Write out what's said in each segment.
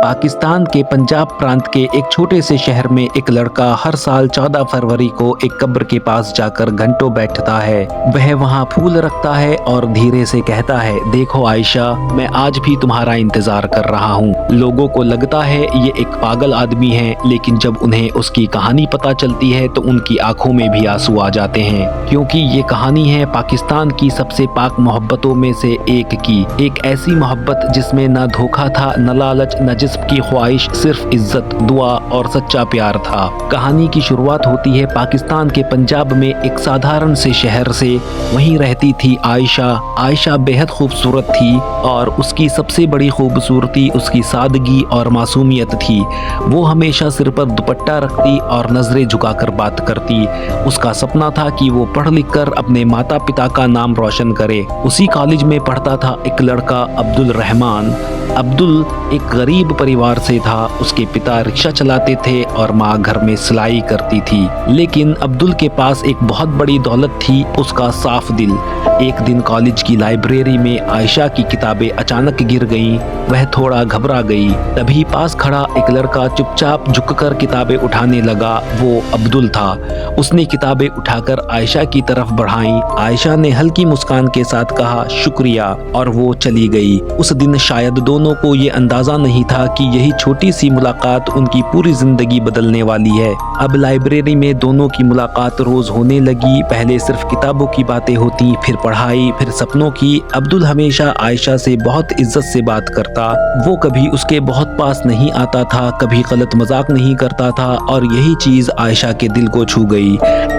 पाकिस्तान के पंजाब प्रांत के एक छोटे से शहर में एक लड़का हर साल 14 फरवरी को एक कब्र के पास जाकर घंटों बैठता है। वह वहां फूल रखता है और धीरे से कहता है, देखो आयशा, मैं आज भी तुम्हारा इंतजार कर रहा हूँ। लोगों को लगता है ये एक पागल आदमी है, लेकिन जब उन्हें उसकी कहानी पता चलती है तो उनकी आंखों में भी आंसू आ जाते हैं, क्योंकि ये कहानी है पाकिस्तान की सबसे पाक मोहब्बतों में से एक की। एक ऐसी मोहब्बत जिसमें न धोखा था, न लालच, न जिस्म की ख्वाहिश, सिर्फ इज्जत, दुआ और सच्चा प्यार था। कहानी की शुरुआत होती है पाकिस्तान के पंजाब में एक साधारण से शहर से। वहीं रहती थी आयशा। आयशा बेहद खूबसूरत थी और उसकी सबसे बड़ी खूबसूरती उसकी सादगी और मासूमियत थी। वो हमेशा सिर पर दुपट्टा रखती और नजरें झुकाकर बात करती। उसका सपना था कि वो पढ़ लिख कर अपने माता पिता का नाम रोशन करे। उसी कॉलेज में पढ़ता था एक लड़का, अब्दुल रहमान। अब्दुल एक गरीब परिवार से था। उसके पिता रिक्शा चलाते थे और माँ घर में सिलाई करती थी। लेकिन अब्दुल के पास एक बहुत बड़ी दौलत थी, उसका साफ दिल। एक दिन कॉलेज की लाइब्रेरी में आयशा की किताबें अचानक गिर गईं। वह थोड़ा घबरा गई। तभी पास खड़ा एक लड़का चुपचाप झुककर किताबें उठाने लगा। वो अब्दुल था। उसने किताबें उठाकर आयशा की तरफ बढ़ाईं। आयशा ने हल्की मुस्कान के साथ कहा, शुक्रिया, और वो चली गई। उस दिन शायद दोनों को ये अंदाजा नहीं था कि यही छोटी सी मुलाकात उनकी पूरी जिंदगी बदलने वाली है। अब लाइब्रेरी में दोनों की मुलाकात रोज होने लगी। पहले सिर्फ किताबों की बातें होती, फिर पढ़ाई, फिर सपनों की। अब्दुल हमेशा आयशा से बहुत इज्जत से बात करता। वो कभी उसके बहुत पास नहीं आता था, कभी गलत मजाक नहीं करता था, और यही चीज आयशा के दिल को छू गई।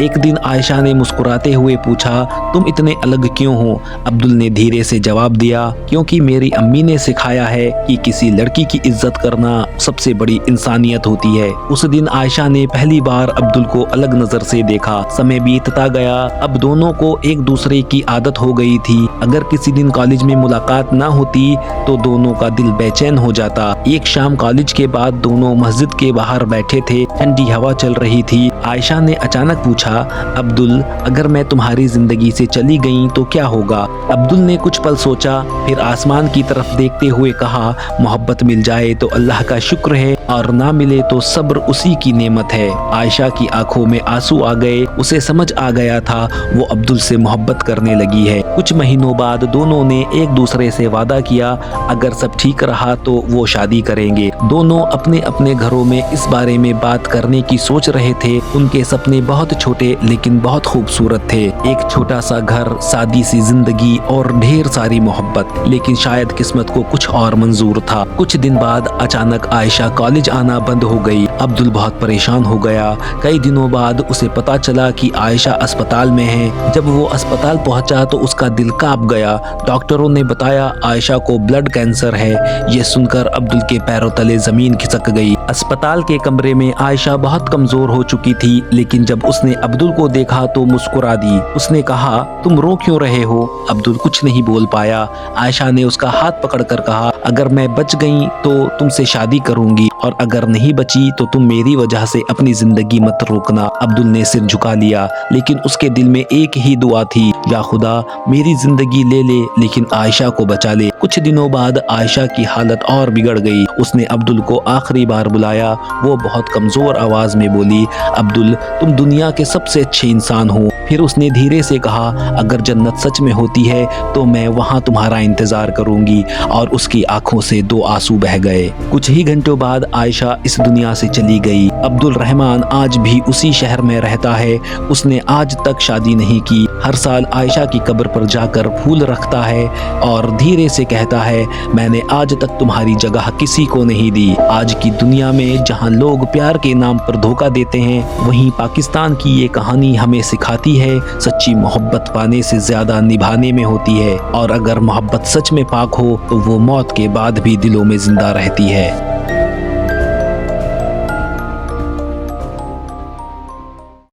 एक दिन आयशा ने मुस्कुराते हुए पूछा, तुम इतने अलग क्यों हो? अब्दुल ने धीरे से जवाब दिया, क्योंकि मेरी अम्मी ने सिखाया है कि किसी लड़की की इज्जत करना सबसे बड़ी इंसानियत होती है। उस दिन आयशा ने पहली बार अब्दुल को अलग नजर से देखा। समय बीतता गया। अब दोनों को एक दूसरे की आदत हो गई थी। अगर किसी दिन कॉलेज में मुलाकात ना होती तो दोनों का दिल बेचैन हो जाता। एक शाम कॉलेज के बाद दोनों मस्जिद के बाहर बैठे थे। ठंडी हवा चल रही थी। आयशा ने अचानक पूछा, अब्दुल, अगर मैं तुम्हारी जिंदगी से चली गई तो क्या होगा? अब्दुल ने कुछ पल सोचा, फिर आसमान की तरफ देखते हुए कहा, मोहब्बत मिल जाए तो अल्लाह का शुक्र है, और ना मिले तो सब्र उसी की नेमत है। आयशा की आंखों में आंसू आ गए। उसे समझ आ गया था वो अब्दुल से मोहब्बत करने लगी है। कुछ महीनों बाद दोनों ने एक दूसरे से वादा किया, अगर सब ठीक रहा तो वो शादी करेंगे। दोनों अपने अपने घरों में इस बारे में बात करने की सोच रहे थे। उनके सपने बहुत छोटे लेकिन बहुत खूबसूरत थे। एक छोटा सा घर, सादी सी जिंदगी और ढेर सारी मोहब्बत। लेकिन शायद किस्मत को कुछ और मंजूर था। कुछ दिन बाद अचानक आयशा कॉलेज आना बंद हो गई। अब्दुल बहुत परेशान हो गया। कई दिनों बाद उसे पता चला कि आयशा अस्पताल में है। जब वो अस्पताल पहुंचा तो उसका दिल कांप गया। डॉक्टरों ने बताया आयशा को ब्लड कैंसर है। ये सुनकर अब्दुल के पैरों तले जमीन खिसक गई। अस्पताल के कमरे में आयशा बहुत कमजोर हो चुकी थी, लेकिन जब उसने अब्दुल को देखा तो मुस्कुरा दी। उसने कहा, तुम रो क्यों रहे हो? अब्दुल कुछ नहीं बोल पाया। आयशा ने उसका हाथ पकड़कर कहा, अगर मैं बच गई तो तुमसे शादी करूंगी, और अगर नहीं बची तो तुम मेरी वजह से अपनी जिंदगी मत रोकना। अब्दुल ने सिर झुका लिया, लेकिन उसके दिल में एक ही दुआ थी, या खुदा मेरी जिंदगी ले ले लेकिन आयशा को बचा ले। कुछ दिनों बाद आयशा की हालत और बिगड़ गई। उसने अब्दुल को आखिरी बार बुलाया। वो बहुत कमजोर आवाज में बोली, अब्दुल, तुम दुनिया के सबसे अच्छे इंसान हो। फिर उसने धीरे से कहा, अगर जन्नत सच में होती है तो मैं वहाँ तुम्हारा इंतजार करूंगी, और उसकी आंखों से दो आंसू बह गए। कुछ ही घंटों बाद आयशा इस दुनिया से चली गई। अब्दुल रहमान आज भी उसी शहर में रहता है। उसने आज तक शादी नहीं की। हर साल आयशा की कब्र पर जाकर फूल रखता है और धीरे से कहता है, मैंने आज तक तुम्हारी जगह किसी को नहीं दी। आज की दुनिया में जहाँ लोग प्यार के नाम पर धोखा देते हैं, वहीं पाकिस्तान की ये कहानी हमें सिखाती है, सच्ची मोहब्बत पाने से ज्यादा निभाने में होती है, और अगर मोहब्बत सच में पाक हो तो वो मौत के बाद भी दिलों में जिंदा रहती है।